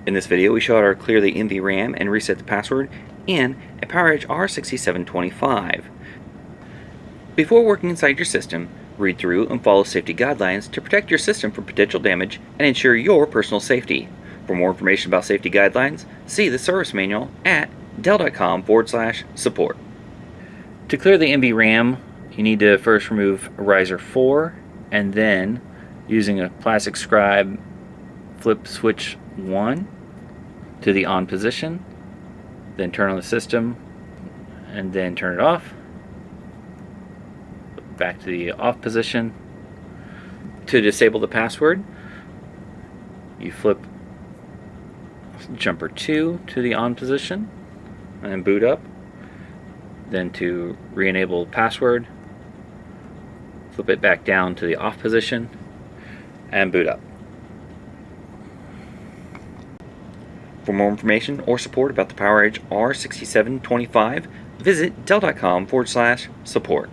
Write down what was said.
In this video, we show how to clear the NVRAM and reset the password in a PowerEdge R6725. Before working inside your system, read through and follow safety guidelines to protect your system from potential damage and ensure your personal safety. For more information about safety guidelines, see the service manual at dell.com/support. To clear the NVRAM, you need to first remove riser 4 and then, using a plastic scribe, flip switch 1 to the on position, then turn on the system and then turn it off. Back to the off position. To disable the password, you flip jumper 2 to the on position and boot up. Then to re-enable password, flip it back down to the off position and boot up. For more information or support about the PowerEdge R6725, visit dell.com/support.